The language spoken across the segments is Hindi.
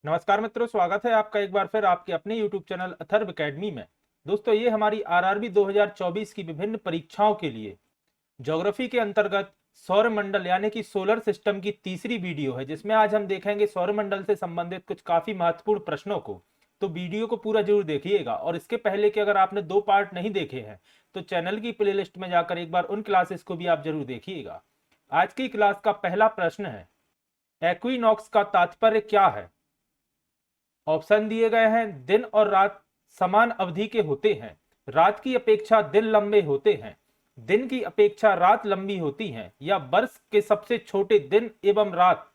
नमस्कार मित्रों, स्वागत है आपका एक बार फिर आपके अपने YouTube चैनल अथर्व एकेडमी में। दोस्तों, ये हमारी आरआरबी 2024 की विभिन्न परीक्षाओं के लिए ज्योग्राफी के अंतर्गत सौरमंडल यानी कि सोलर सिस्टम की तीसरी वीडियो है, जिसमें आज हम देखेंगे सौरमंडल से संबंधित कुछ काफी महत्वपूर्ण प्रश्नों को। तो वीडियो को पूरा जरूर देखिएगा, और इसके पहले कि अगर आपने 2 पार्ट नहीं देखे हैं तो चैनल की प्लेलिस्ट में जाकर एक बार उन क्लासेस को भी आप जरूर देखिएगा। आज की क्लास का पहला प्रश्न है, एक्विनॉक्स का तात्पर्य क्या है? ऑप्शन दिए गए हैं, दिन और रात समान अवधि के होते हैं, रात की अपेक्षा दिन लंबे होते हैं, दिन की अपेक्षा रात लंबी होती है, या वर्ष के सबसे छोटे दिन एवं रात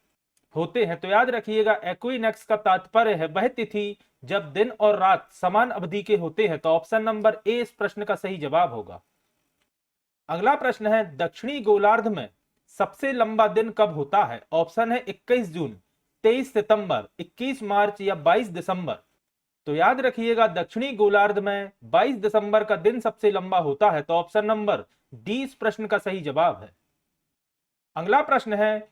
होते हैं। तो याद रखिएगा, एक्विनॉक्स का तात्पर्य है वह तिथि जब दिन और रात समान अवधि के होते हैं। तो ऑप्शन नंबर ए इस प्रश्न का सही जवाब होगा। अगला प्रश्न है, दक्षिणी गोलार्ध में सबसे लंबा दिन कब होता है? ऑप्शन है 21 जून, 23 सितंबर, 21 मार्च या 22 दिसंबर। तो याद रखिएगा, दक्षिणी गोलार्ध में 22 दिसंबर का दिन सबसे लंबा होता है। तो ऑप्शन नंबर डी इस प्रश्न का सही जवाब है। अगला प्रश्न है,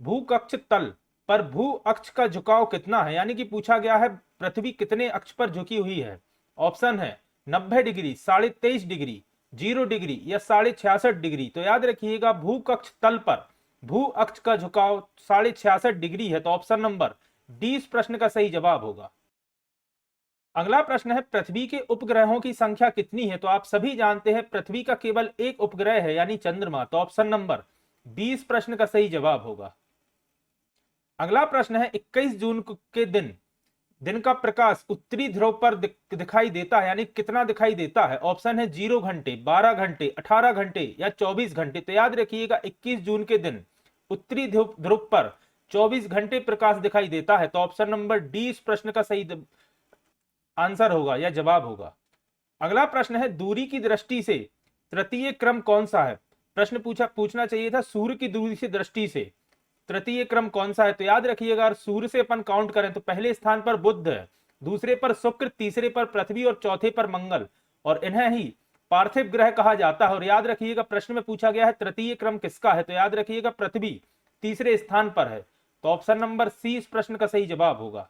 भूकक्ष तल पर भू अक्ष का झुकाव कितना है? यानी कि पूछा गया है पृथ्वी कितने अक्ष पर झुकी हुई है। ऑप्शन है 90 डिग्री, 23.5 डिग्री, 0 डिग्री या 66.5 डिग्री। तो याद रखिएगा, भूकक्ष तल पर भू अक्ष का झुकाव 66.5 डिग्री है। तो ऑप्शन नंबर डी इस प्रश्न का सही जवाब होगा। अगला प्रश्न है, पृथ्वी के उपग्रहों की संख्या कितनी है? तो आप सभी जानते हैं पृथ्वी का केवल एक उपग्रह है, यानी चंद्रमा। तो ऑप्शन नंबर 20 प्रश्न का सही जवाब होगा। अगला प्रश्न है, 21 जून के दिन का प्रकाश उत्तरी ध्रुव पर दिखाई देता है, यानी कितना दिखाई देता है? ऑप्शन है 0 घंटे, 12 घंटे, 18 घंटे या 24 घंटे। तो याद रखिएगा, 21 जून के दिन उत्तरी ध्रुव पर 24 घंटे प्रकाश दिखाई देता है। तो ऑप्शन नंबर डी इस प्रश्न का सही आंसर होगा या जवाब होगा। अगला प्रश्न है, दूरी की दृष्टि से तृतीय क्रम कौन सा है? प्रश्न पूछना चाहिए था सूर्य की दूरी से दृष्टि से तृतीय क्रम कौन सा है। तो याद रखिएगा, अगर सूर्य से अपन काउंट करें तो पहले स्थान पर बुध है, दूसरे पर शुक्र, तीसरे पर पृथ्वी और चौथे पर मंगल, और इन्हें ही पार्थिव ग्रह कहा जाता है। और याद रखिएगा, प्रश्न में पूछा गया है तृतीय क्रम किसका है? तो याद रखिएगा, पृथ्वी तीसरे स्थान पर है। तो ऑप्शन नंबर सी इस प्रश्न का सही जवाब होगा।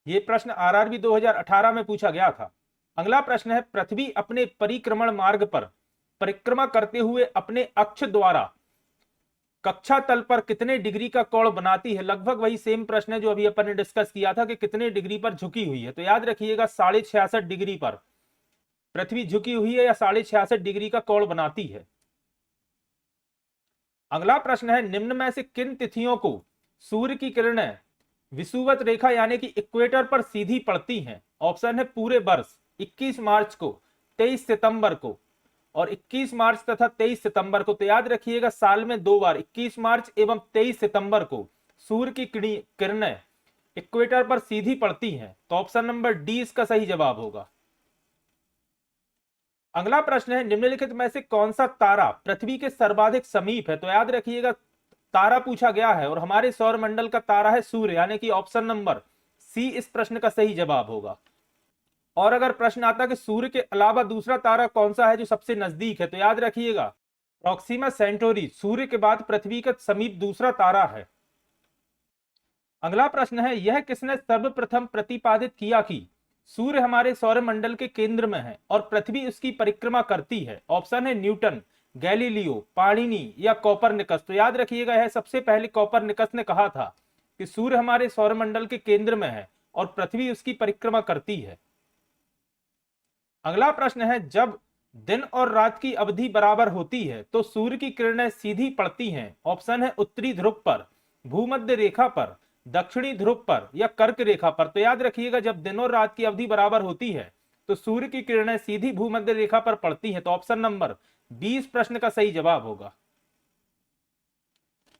यह प्रश्न आरआरबी 2018 में पूछा गया था। अगला प्रश्न है, पृथ्वी अपने परिक्रमण मार्ग पर परिक्रमा करते हुए अपने अक्ष द्वारा कक्षा तल पर कितने डिग्री का कोण बनाती है? लगभग वही सेम प्रश्न है जो अभी अपन ने डिस्कस किया था कि कितने डिग्री पर झुकी हुई है। तो याद रखिएगा, 66.5 डिग्री पर पृथ्वी झुकी हुई है या 66.5 डिग्री का कोण बनाती है। अगला प्रश्न है, निम्न में से किन तिथियों को सूर्य की किरणें विषुवत रेखा यानी कि इक्वेटर पर सीधी पड़ती हैं? ऑप्शन है पूरे वर्ष, 21 मार्च को, 23 सितंबर को, और 21 मार्च तथा 23 सितंबर को। तो याद रखिएगा, साल में 2 बार 21 मार्च एवं 23 सितंबर को सूर्य की किरणें इक्वेटर पर सीधी पड़ती हैं। तो ऑप्शन नंबर डी इसका सही जवाब होगा। अगला प्रश्न है, निम्नलिखित में से कौन सा तारा पृथ्वी के सर्वाधिक समीप है? तो याद रखिएगा, तारा पूछा गया है और हमारे सौर मंडल का तारा है सूर्य, यानी कि ऑप्शन नंबर सी इस प्रश्न का सही जवाब होगा। और अगर प्रश्न आता है कि सूर्य के अलावा दूसरा तारा कौन सा है जो सबसे नजदीक है, तो याद रखिएगा, प्रॉक्सिमा सेंटोरी सूर्य के बाद पृथ्वी के समीप दूसरा तारा है। अगला प्रश्न है, यह किसने सर्वप्रथम प्रतिपादित किया कि सूर्य हमारे सौरमंडल के केंद्र में है और पृथ्वी उसकी परिक्रमा करती है? ऑप्शन है न्यूटन, गैलीलियो, पाणिनी या कोपरनिकस। तो याद रखिएगा, यह सबसे पहले कोपरनिकस ने कहा था कि सूर्य हमारे सौरमंडल के केंद्र में है और पृथ्वी उसकी परिक्रमा करती है। अगला प्रश्न है, जब दिन और रात की अवधि बराबर होती है तो सूर्य की किरणें सीधी पड़ती हैं? ऑप्शन है उत्तरी ध्रुव पर, भूमध्य रेखा पर, दक्षिणी ध्रुव पर या कर्क रेखा पर। तो याद रखिएगा, जब दिन और रात की अवधि बराबर होती है तो सूर्य की किरणें सीधी भूमध्य रेखा पर पड़ती हैं। तो ऑप्शन नंबर 20 प्रश्न का सही जवाब होगा।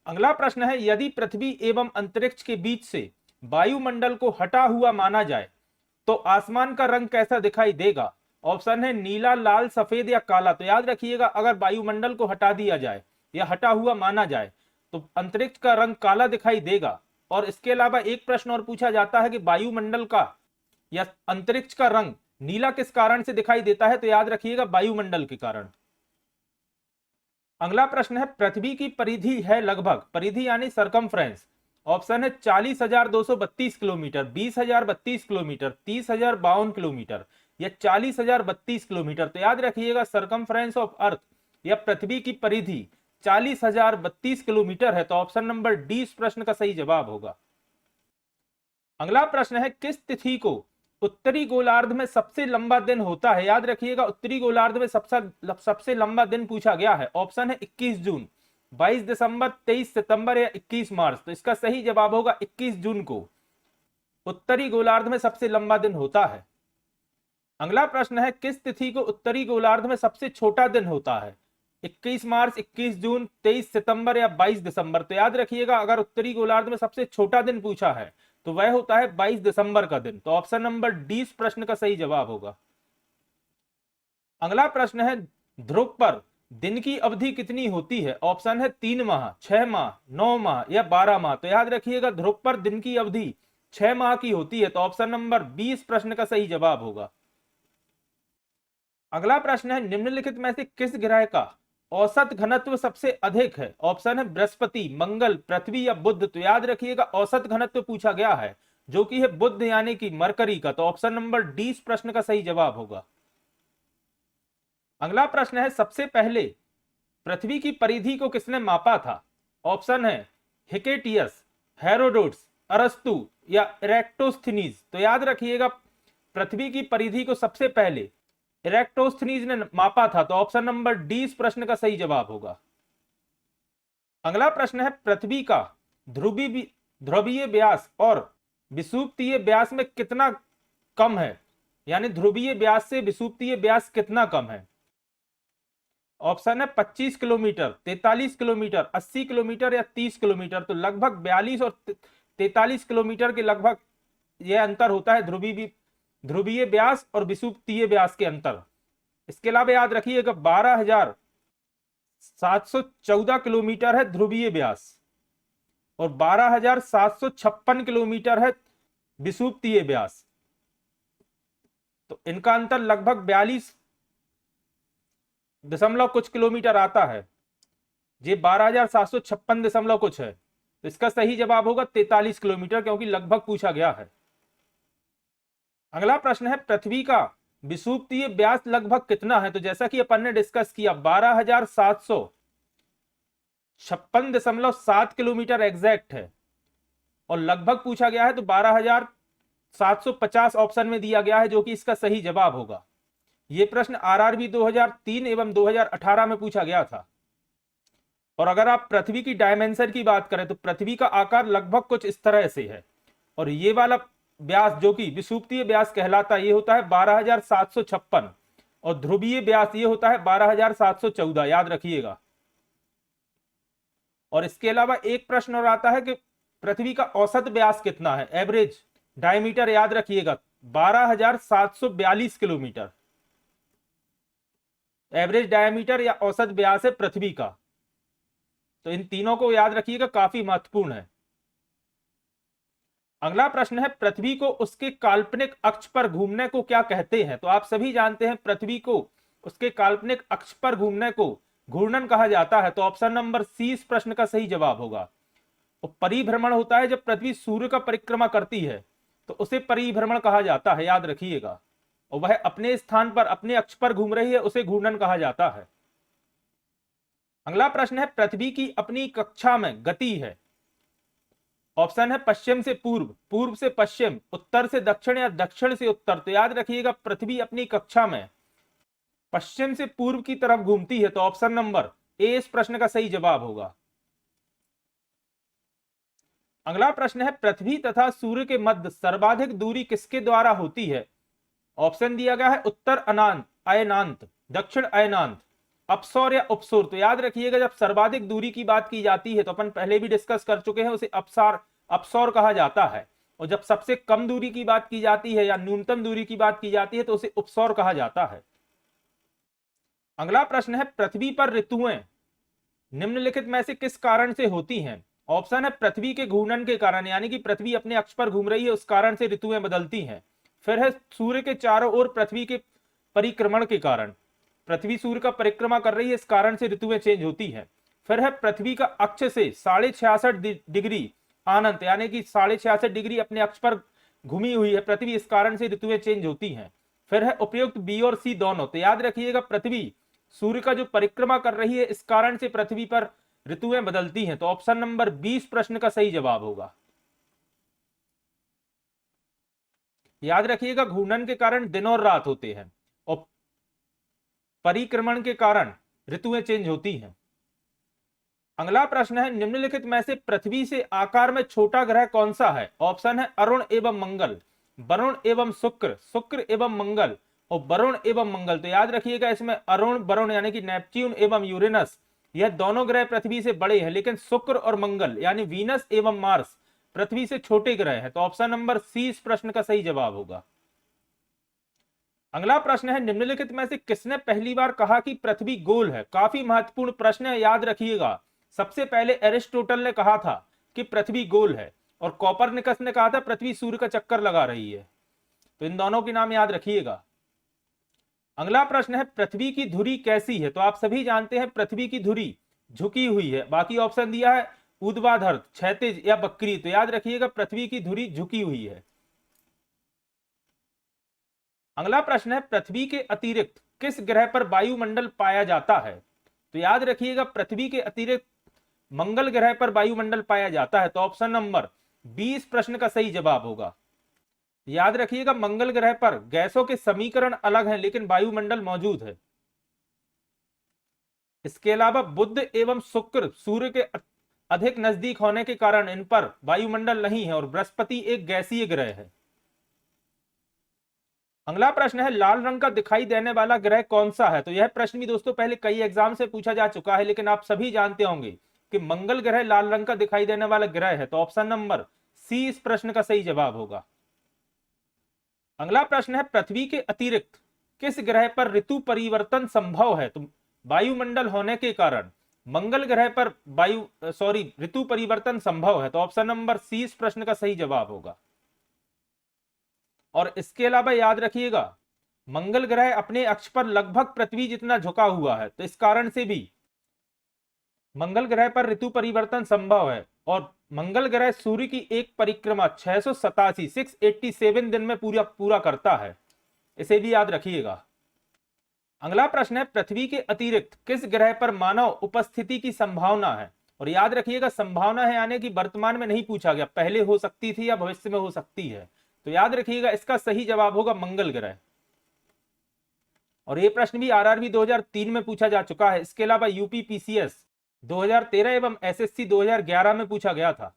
अगला प्रश्न है, यदि पृथ्वी एवं अंतरिक्ष के बीच से वायुमंडल को हटा हुआ माना जाए तो आसमान का रंग कैसा दिखाई देगा? ऑप्शन है नीला, लाल, सफेद या काला। तो याद रखिएगा, अगर वायुमंडल को हटा दिया जाए या हटा हुआ माना जाए तो अंतरिक्ष का रंग काला दिखाई देगा। और इसके अलावा एक प्रश्न और पूछा जाता है कि वायुमंडल का या अंतरिक्ष का रंग नीला किस कारण से दिखाई देता है? तो याद रखिएगा, वायुमंडल के कारण। अगला प्रश्न है, पृथ्वी की परिधि है लगभग, परिधि यानी सरकमफ्रेंस, ऑप्शन है 40,232 किलोमीटर, 20,032 किलोमीटर, 30,052 किलोमीटर या 40,032 किलोमीटर। तो याद रखिएगा सरकमफ्रेंस ऑफ अर्थ या पृथ्वी की परिधि 40,032 किलोमीटर है। तो ऑप्शन नंबर डी इस प्रश्न का सही जवाब होगा। अगला प्रश्न है किस तिथि को उत्तरी गोलार्ध में सबसे लंबा दिन होता है। याद रखिएगा उत्तरी गोलार्ध में सबसे लंबा दिन पूछा गया है। ऑप्शन है 21 जून, 22 दिसंबर, 23 सितंबर या 21 मार्च। तो इसका सही जवाब होगा 21 जून को उत्तरी गोलार्ध में सबसे लंबा दिन होता है। अगला प्रश्न है किस तिथि को उत्तरी गोलार्ध में सबसे छोटा दिन होता है। 21 मार्च, 21 जून, 23 सितंबर या 22 दिसंबर। तो याद रखिएगा अगर उत्तरी गोलार्ध में सबसे छोटा दिन पूछा है तो वह होता है 22 दिसंबर का दिन। तो ऑप्शन नंबर डी इस प्रश्न का सही जवाब होगा। अगला प्रश्न है ध्रुव पर दिन की अवधि कितनी होती है। ऑप्शन है 3 माह, 6 माह, 9 माह या 12 माह। तो याद रखिएगा ध्रुव पर दिन की अवधि 6 माह की होती है। तो ऑप्शन नंबर बी इस प्रश्न का सही जवाब होगा। अगला प्रश्न है निम्नलिखित में से किस ग्रह का औसत घनत्व सबसे अधिक है। ऑप्शन है बृहस्पति, मंगल, पृथ्वी या बुध। तो याद रखिएगा औसत घनत्व पूछा गया है जो कि है बुध यानी कि मरकरी का। तो ऑप्शन नंबर डी इस प्रश्न का सही जवाब होगा। अगला प्रश्न है सबसे पहले पृथ्वी की परिधि को किसने मापा था। ऑप्शन है हिकेटियस, हेरोडोट्स, अरस्तु या इरेक्टोस्थनीज। तो याद रखिएगा पृथ्वी की परिधि को सबसे पहले इरेक्टोस्थनीज ने मापा था। तो ऑप्शन नंबर डी इस प्रश्न का सही जवाब होगा। अगला प्रश्न है पृथ्वी का ध्रुवीय व्यास और विषुवतीय व्यास में कितना कम है, यानी ध्रुवीय व्यास से विषुवतीय व्यास कितना कम है। ऑप्शन है 25 किलोमीटर, 43 किलोमीटर, 80 किलोमीटर या 30 किलोमीटर। तो लगभग 42 और 43 किलोमीटर के लगभग यह अंतर होता है ध्रुवीय व्यास और विषुवतीय व्यास के अंतर। इसके अलावा याद रखिएगा 12,714 किलोमीटर है ध्रुवीय व्यास और 12,756 किलोमीटर है विषुवतीय व्यास। तो इनका अंतर लगभग 42 दशमलव कुछ किलोमीटर आता है। ये 12,756 दशमलव कुछ है। तो इसका सही जवाब होगा 43 किलोमीटर, क्योंकि लगभग पूछा गया है। अगला प्रश्न है पृथ्वी का विषुवतीय व्यास लगभग कितना है। तो जैसा कि अपन ने डिस्कस किया 12,756.7 किलोमीटर एग्जैक्ट है और लगभग पूछा गया है तो 12,750 ऑप्शन में दिया गया है, जो कि इसका सही जवाब होगा। यह प्रश्न आरआरबी 2003 एवं 2018 में पूछा गया था। और अगर आप पृथ्वी की डायमेंशन की बात करें तो पृथ्वी का आकार लगभग कुछ इस तरह से है और ये वाला व्यास जो कि विषुवतीय व्यास कहलाता है ये होता है 12,756 और ध्रुवीय व्यास ये होता है 12,714। याद रखिएगा। और इसके अलावा एक प्रश्न और आता है कि पृथ्वी का औसत व्यास कितना है, एवरेज डायमीटर। याद रखिएगा 12,742 किलोमीटर एवरेज डायमीटर या औसत व्यास है पृथ्वी का। तो इन तीनों को याद रखिएगा, काफी महत्वपूर्ण है। अगला प्रश्न है पृथ्वी को उसके काल्पनिक अक्ष पर घूमने को क्या कहते हैं। तो आप सभी जानते हैं पृथ्वी को उसके काल्पनिक अक्ष पर घूमने को घूर्णन कहा जाता है। तो ऑप्शन नंबर सी इस प्रश्न का सही जवाब होगा। और परिभ्रमण होता है जब पृथ्वी सूर्य का परिक्रमा करती है तो उसे परिभ्रमण कहा जाता है। याद रखिएगा। और वह अपने स्थान पर अपने अक्ष पर घूम रही है उसे घूर्णन कहा जाता है। अगला प्रश्न है पृथ्वी की अपनी कक्षा में गति है। ऑप्शन है पश्चिम से पूर्व, पूर्व से पश्चिम, उत्तर से दक्षिण या दक्षिण से उत्तर। तो याद रखिएगा पृथ्वी अपनी कक्षा में पश्चिम से पूर्व की तरफ घूमती है। तो ऑप्शन नंबर ए इस प्रश्न का सही जवाब होगा। अगला प्रश्न है पृथ्वी तथा सूर्य के मध्य सर्वाधिक दूरी किसके द्वारा होती है। ऑप्शन दिया गया है उत्तर अयनांत, दक्षिण अयनांत, अपसौर या उपसौर। तो याद रखिएगा जब सर्वाधिक दूरी की बात की जाती है तो अपन पहले भी डिस्कस कर चुके हैं, उसे अपसौर कहा जाता है। और जब सबसे कम दूरी की बात की जाती है या न्यूनतम दूरी की बात की जाती है तो उसे उपसौर कहा जाता है। अगला प्रश्न है पृथ्वी पर ऋतुएं निम्नलिखित में से किस कारण से होती हैं। ऑप्शन है पृथ्वी के घूर्णन के कारण, यानी कि पृथ्वी अपने अक्ष पर घूम रही है उस कारण से ऋतुएं बदलती हैं। फिर है सूर्य के चारों ओर पृथ्वी के परिक्रमण के कारण, पृथ्वी सूर्य का परिक्रमा कर रही है इस कारण से ऋतुएं चेंज होती हैं। फिर है पृथ्वी का अक्ष से 66.5 डिग्री अनंत यानी कि 66.5 डिग्री अपने अक्ष पर घूमी हुई है पृथ्वी, इस कारण से ऋतुएं चेंज होती हैं। फिर है उपयुक्त बी और सी दोनों। तो याद रखिएगा पृथ्वी सूर्य का जो परिक्रमा कर रही है इस कारण से पृथ्वी पर ऋतुएं बदलती हैं। तो ऑप्शन नंबर 20 प्रश्न का सही जवाब होगा। याद रखिएगा घूर्णन के कारण दिन और रात होते हैं और परिक्रमण के कारण ऋतुएं चेंज होती हैं। अगला प्रश्न है निम्नलिखित में से पृथ्वी से आकार में छोटा ग्रह कौन सा है। ऑप्शन है अरुण एवं मंगल, वरुण एवं शुक्र, शुक्र एवं मंगल और वरुण एवं मंगल। तो याद रखिएगा इसमें अरुण वरुण यानी कि नेपच्यून एवं यूरेनस यह दोनों ग्रह पृथ्वी से बड़े हैं, लेकिन शुक्र और मंगल यानी वीनस एवं मार्स पृथ्वी से छोटे ग्रह हैं। तो ऑप्शन नंबर सी इस प्रश्न का सही जवाब होगा। अगला प्रश्न है निम्नलिखित में से किसने पहली बार कहा कि पृथ्वी गोल है। काफी महत्वपूर्ण प्रश्न है, याद रखिएगा। सबसे पहले एरिस्टोटल ने कहा था कि पृथ्वी गोल है और कोपरनिकस ने कहा था पृथ्वी सूर्य का चक्कर लगा रही है। तो इन दोनों के नाम याद रखिएगा। अगला प्रश्न है पृथ्वी की धुरी कैसी है। तो आप सभी जानते हैं पृथ्वी की धुरी झुकी हुई है। बाकी ऑप्शन दिया है ऊर्ध्वाधर, क्षैतिज या वक्री। तो याद रखिएगा पृथ्वी की धुरी झुकी हुई है। अगला प्रश्न है पृथ्वी के अतिरिक्त किस ग्रह पर वायुमंडल पाया जाता है। तो याद रखिएगा पृथ्वी के अतिरिक्त मंगल ग्रह पर वायुमंडल पाया जाता है। तो ऑप्शन नंबर 20 प्रश्न का सही जवाब होगा। याद रखिएगा मंगल ग्रह पर गैसों के समीकरण अलग हैं लेकिन वायुमंडल मौजूद है। इसके अलावा बुध एवं शुक्र सूर्य के अधिक नजदीक होने के कारण इन पर वायुमंडल नहीं है और बृहस्पति एक गैसीय ग्रह है। अगला प्रश्न है लाल रंग का दिखाई देने वाला ग्रह कौन सा है। तो यह प्रश्न भी दोस्तों पहले कई एग्जाम से पूछा जा चुका है, लेकिन आप सभी जानते होंगे कि मंगल ग्रह लाल रंग का दिखाई देने वाला ग्रह है। तो ऑप्शन नंबर सी इस प्रश्न का सही जवाब होगा। अगला प्रश्न है पृथ्वी के अतिरिक्त किस ग्रह पर ऋतु परिवर्तन संभव है। तो वायुमंडल होने के कारण मंगल ग्रह पर ऋतु परिवर्तन संभव है। तो ऑप्शन नंबर सी इस प्रश्न का सही जवाब होगा। और इसके अलावा याद रखिएगा मंगल ग्रह अपने अक्ष पर लगभग पृथ्वी जितना झुका हुआ है, तो इस कारण से भी मंगल ग्रह पर ऋतु परिवर्तन संभव है। और मंगल ग्रह सूर्य की एक परिक्रमा 687 दिन में पूरा करता है, इसे भी याद रखिएगा। अगला प्रश्न है पृथ्वी के अतिरिक्त किस ग्रह पर मानव उपस्थिति की संभावना है। और याद रखिएगा संभावना है यानी कि वर्तमान में नहीं पूछा गया, पहले हो सकती थी या भविष्य में हो सकती है। तो याद रखिएगा इसका सही जवाब होगा मंगल ग्रह। और यह प्रश्न भी आरआरबी 2003 में पूछा जा चुका है। इसके अलावा यूपी पीसीएस 2013 एवं एसएससी 2011 में पूछा गया था।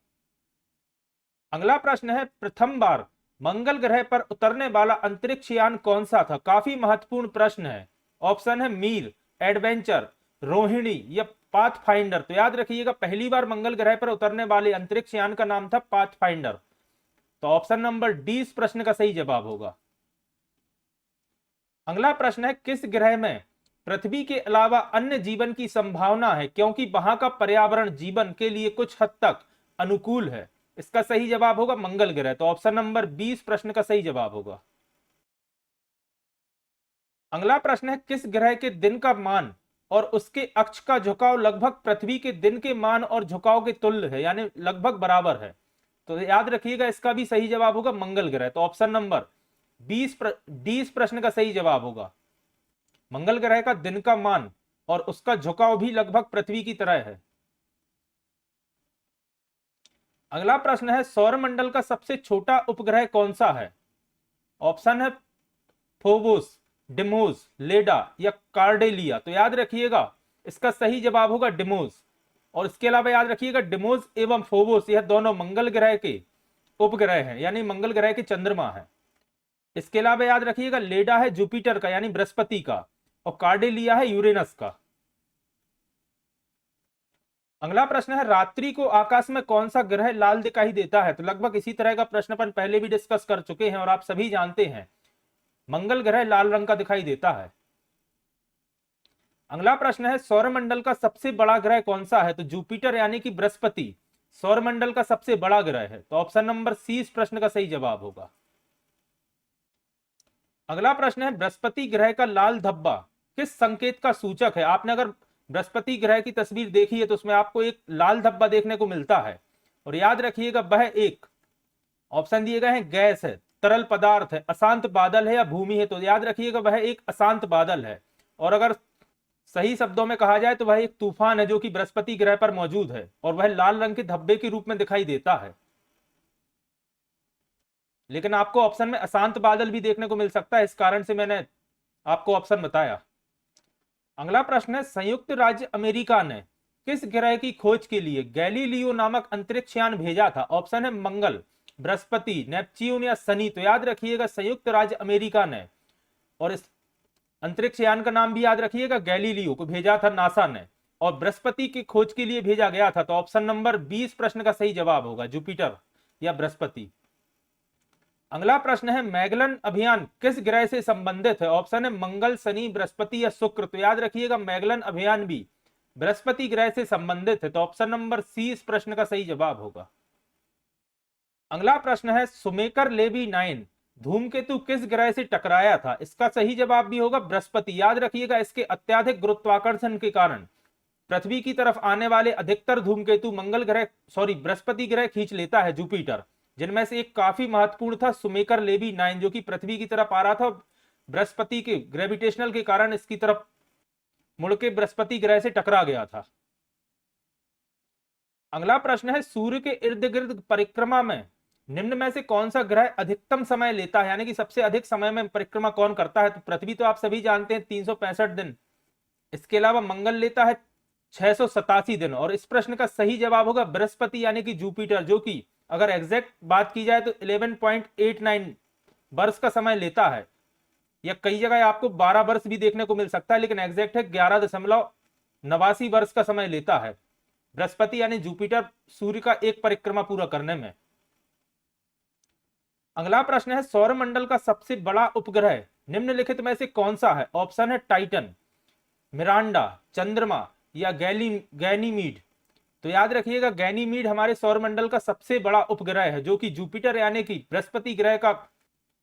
अगला प्रश्न है प्रथम बार मंगल ग्रह पर उतरने वाला अंतरिक्ष यान कौन सा था। काफी महत्वपूर्ण प्रश्न है। ऑप्शन है मीर, एडवेंचर, रोहिणी या पाथफाइंडर। तो याद रखिएगा पहली बार मंगल ग्रह पर उतरने वाले अंतरिक्ष यान का नाम था पाथफाइंडर। तो ऑप्शन नंबर डी इस प्रश्न का सही जवाब होगा। अगला प्रश्न है किस ग्रह में पृथ्वी के अलावा अन्य जीवन की संभावना है क्योंकि वहां का पर्यावरण जीवन के लिए कुछ हद तक अनुकूल है। इसका सही जवाब होगा मंगल ग्रह। तो ऑप्शन नंबर 20 प्रश्न का सही जवाब होगा। अगला प्रश्न है किस ग्रह के दिन का मान और उसके अक्ष का झुकाव लगभग पृथ्वी के दिन के मान और झुकाव के तुल्य है, यानी लगभग बराबर है। तो याद रखिएगा इसका भी सही जवाब होगा मंगल ग्रह। तो ऑप्शन नंबर 20 प्रश्न का सही जवाब होगा। मंगल ग्रह का दिन का मान और उसका झुकाव भी लगभग पृथ्वी की तरह है। अगला प्रश्न है सौरमंडल का सबसे छोटा उपग्रह कौन सा है। ऑप्शन है फोबोस, डिमोस, लेडा या कार्डेलिया। तो याद रखिएगा इसका सही जवाब होगा डिमोस। और इसके अलावा याद रखिएगा डिमोस एवं फोबोस यह दोनों मंगल ग्रह के उपग्रह हैं, यानी मंगल ग्रह के चंद्रमा है। इसके अलावा याद रखिएगा लेडा है जुपिटर का यानी बृहस्पति का और कार्डेलिया है यूरेनस का। अगला प्रश्न है रात्रि को आकाश में कौन सा ग्रह लाल दिखाई देता है। तो लगभग इसी तरह का प्रश्न अपन पहले भी डिस्कस कर चुके हैं और आप सभी जानते हैं मंगल ग्रह लाल रंग का दिखाई देता है। अगला प्रश्न है सौरमंडल का सबसे बड़ा ग्रह कौन सा है। तो जुपिटर यानी कि बृहस्पति सौरमंडल का सबसे बड़ा ग्रह है। तो ऑप्शन नंबर सी इस प्रश्न का सही जवाब होगा। अगला प्रश्न है बृहस्पति ग्रह का लाल धब्बा किस संकेत का सूचक है। आपने अगर बृहस्पति ग्रह की तस्वीर देखी है तो उसमें आपको एक लाल धब्बा देखने को मिलता है। और याद रखिएगा वह एक, ऑप्शन दिए गए हैं गैस है, तरल पदार्थ है, अशांत बादल है या भूमि है, तो याद रखिएगा वह एक अशांत बादल है। और अगर सही शब्दों में कहा जाए तो वह एक तूफान है जो कि बृहस्पति ग्रह पर मौजूद है और वह लाल रंग के धब्बे के रूप में दिखाई देता है। लेकिन आपको ऑप्शन में अशांत बादल भी देखने को मिल सकता है, इस कारण से मैंने आपको ऑप्शन बताया। अगला प्रश्न है, संयुक्त राज्य अमेरिका ने किस ग्रह की खोज के लिए गैलीलियो नामक अंतरिक्ष यान भेजा था? ऑप्शन है मंगल, बृहस्पति, नेपच्यून या शनि। तो याद रखिएगा संयुक्त राज्य अमेरिका ने, और इस अंतरिक्ष यान का नाम भी याद रखिएगा, गैलीलियो को भेजा था नासा ने, और बृहस्पति की खोज के लिए भेजा गया था। तो ऑप्शन नंबर 20 प्रश्न का सही जवाब होगा जुपिटर या बृहस्पति। अगला प्रश्न है, मैगलन अभियान किस ग्रह से संबंधित है? ऑप्शन है मंगल, शनि, बृहस्पति या शुक्र। तो याद रखिएगा मैगलन अभियान भी बृहस्पति ग्रह से संबंधित है। तो ऑप्शन नंबर सी इस प्रश्न का सही जवाब होगा। अगला प्रश्न है, सुमेकर लेवी 9 धूमकेतु किस ग्रह से टकराया था? इसका सही जवाब भी होगा बृहस्पति। याद रखिएगा इसके अत्याधिक गुरुत्वाकर्षण के कारण पृथ्वी की तरफ आने वाले अधिकतर धूमकेतु बृहस्पति ग्रह खींच लेता है जुपिटर, जिनमें से एक काफी महत्वपूर्ण था सुमेकर लेवी 9 जो कि पृथ्वी की तरफ आ रहा था, बृहस्पति के ग्रेविटेशनल के कारण इसकी तरफ मुड़ के बृहस्पति ग्रह से टकरा गया था। अगला प्रश्न है, सूर्य के इर्द गिर्द परिक्रमा में निम्न में से कौन सा ग्रह अधिकतम समय लेता है, यानी कि सबसे अधिक समय में परिक्रमा कौन करता है? तो पृथ्वी तो आप सभी जानते हैं 365 दिन, इसके अलावा मंगल लेता है 687 दिन, और इस प्रश्न का सही जवाब होगा बृहस्पति यानी कि जुपिटर, जो कि अगर एग्जैक्ट बात की जाए तो 11.89 वर्ष का समय लेता है, या कई जगह आपको 12 वर्ष भी देखने को मिल सकता है, लेकिन एग्जैक्ट है 11.89 वर्ष का समय लेता है बृहस्पति यानी जुपिटर सूर्य का एक परिक्रमा पूरा करने में। अगला प्रश्न है, सौरमंडल का सबसे बड़ा उपग्रह निम्नलिखित में से कौन सा है? ऑप्शन है टाइटन, मिरांडा, चंद्रमा या गैनीमीड। तो याद रखिएगा गैनीमीड हमारे सौरमंडल का सबसे बड़ा उपग्रह है, जो कि जुपिटर यानी कि बृहस्पति ग्रह का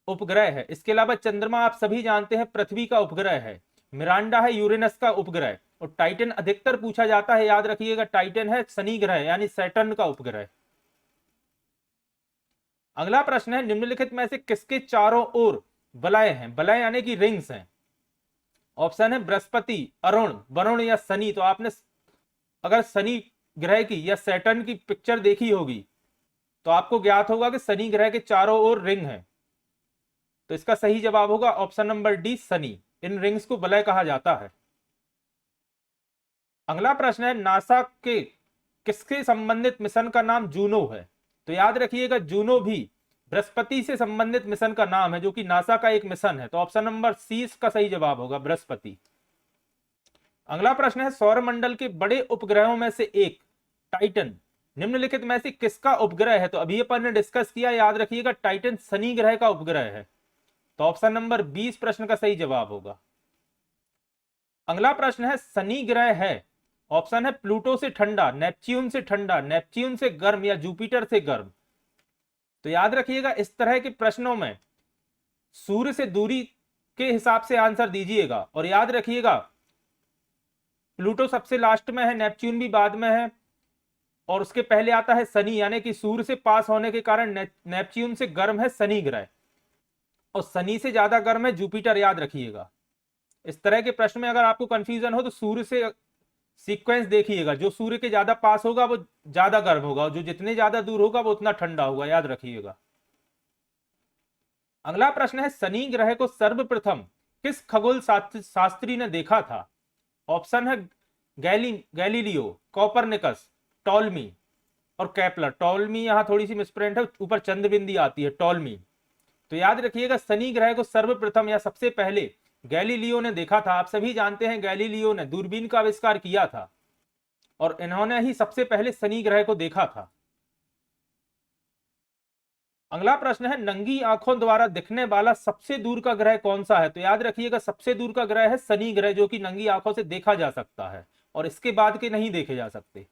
उपग्रह है। इसके अलावा चंद्रमा आप सभी जानते हैं पृथ्वी का उपग्रह है, मिरांडा है यूरेनस का उपग्रह, और टाइटन अधिकतर पूछा जाता है, याद रखिएगा टाइटन है शनि ग्रह यानी सैटर्न का उपग्रह। अगला प्रश्न है, निम्नलिखित में से किसके चारों ओर वलय हैं? वलय यानी कि रिंग्स हैं। ऑप्शन है बृहस्पति, अरुण, वरुण या शनि। तो आपने अगर शनि ग्रह की या सैटर्न की पिक्चर देखी होगी तो आपको ज्ञात होगा कि शनि ग्रह के चारों ओर रिंग है। तो इसका सही जवाब होगा ऑप्शन नंबर डी शनि, इन रिंग्स को वलय कहा जाता है। अगला प्रश्न है, नासा के किसके संबंधित मिशन का नाम जूनो है? तो याद रखिएगा जूनो भी बृहस्पति से संबंधित मिशन का नाम है, जो कि नासा का एक मिशन है। तो ऑप्शन नंबर सी इसका सही जवाब होगा बृहस्पति। अगला प्रश्न है, सौरमंडल के बड़े उपग्रहों में से एक टाइटन निम्नलिखित में से किसका उपग्रह है? तो अभी अपन ने डिस्कस किया, याद रखिएगा टाइटन शनि ग्रह का उपग्रह है। तो ऑप्शन नंबर 20 प्रश्न का सही जवाब होगा। अगला प्रश्न है, शनि ग्रह है, ऑप्शन है प्लूटो से ठंडा, नेपच्यून से ठंडा, नेपच्यून से गर्म या जुपिटर से गर्म। तो याद रखिएगा इस तरह के प्रश्नों में सूर्य से दूरी के हिसाब से आंसर दीजिएगा, और याद रखिएगा प्लूटो सबसे लास्ट में है, नेपच्यून भी बाद में है, और उसके पहले आता है शनि, यानी कि सूर्य से पास होने के कारण नेपच्यून से गर्म है शनि ग्रह, और शनि से ज्यादा गर्म है जुपिटर, याद रखिएगा। इस तरह के प्रश्न में अगर आपको कंफ्यूजन हो तो सूर्य से सीक्वेंस देखिएगा, जो सूर्य के ज्यादा पास होगा वो ज्यादा गर्म होगा, और जो जितने ज्यादा दूर होगा वो उतना ठंडा होगा, याद रखिएगा। अगला प्रश्न है, शनि ग्रह को सर्वप्रथम किस खगोल शास्त्री ने देखा था? ऑप्शन है गैलीलियो, कोपरनिकस, टॉलमी और केपलर। टॉलमी यहां थोड़ी सी मिसप्रिंट है, ऊपर चंद्रबिंदी आती है टॉलमी। तो याद रखिएगा शनि ग्रह को सर्वप्रथम या सबसे पहले गैलीलियो ने देखा था। आप सभी जानते हैं गैलीलियो ने दूरबीन का आविष्कार किया था, और इन्होंने ही सबसे पहले शनि ग्रह को देखा था। अगला प्रश्न है, नंगी आंखों द्वारा दिखने वाला सबसे दूर का ग्रह कौन सा है? तो याद रखिएगा सबसे दूर का ग्रह है शनि ग्रह, जो कि नंगी आंखों से देखा जा सकता है, और इसके बाद के नहीं देखे जा सकते।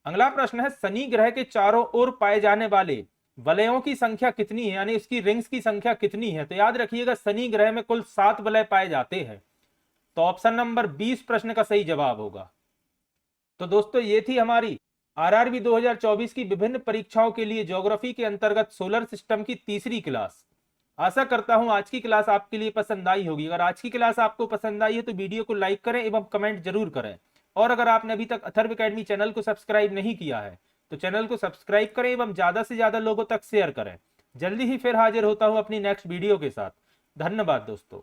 अगला प्रश्न है, शनि ग्रह के चारों ओर पाए जाने वाले वलयों की संख्या कितनी है, यानी इसकी रिंग्स की संख्या कितनी है? तो याद रखिएगा शनि ग्रह में कुल 7 वलय पाए जाते हैं। तो ऑप्शन नंबर 20 प्रश्न का सही जवाब होगा। तो दोस्तों ये थी हमारी आरआरबी 2024 की विभिन्न परीक्षाओं के लिए ज्योग्राफी के अंतर्गत सोलर सिस्टम की तीसरी क्लास। आशा करता हूं आज की क्लास आपके लिए पसंद आई होगी। अगर आज की क्लास आपको पसंद आई है तो वीडियो को लाइक करें एवं कमेंट जरूर करें। और अगर आपने अभी तक अथर्व एकेडमी चैनल को सब्सक्राइब नहीं किया है तो चैनल को सब्सक्राइब करें एवं ज्यादा से ज्यादा लोगों तक शेयर करें। जल्दी ही फिर हाजिर होता हूं अपनी नेक्स्ट वीडियो के साथ। धन्यवाद दोस्तों।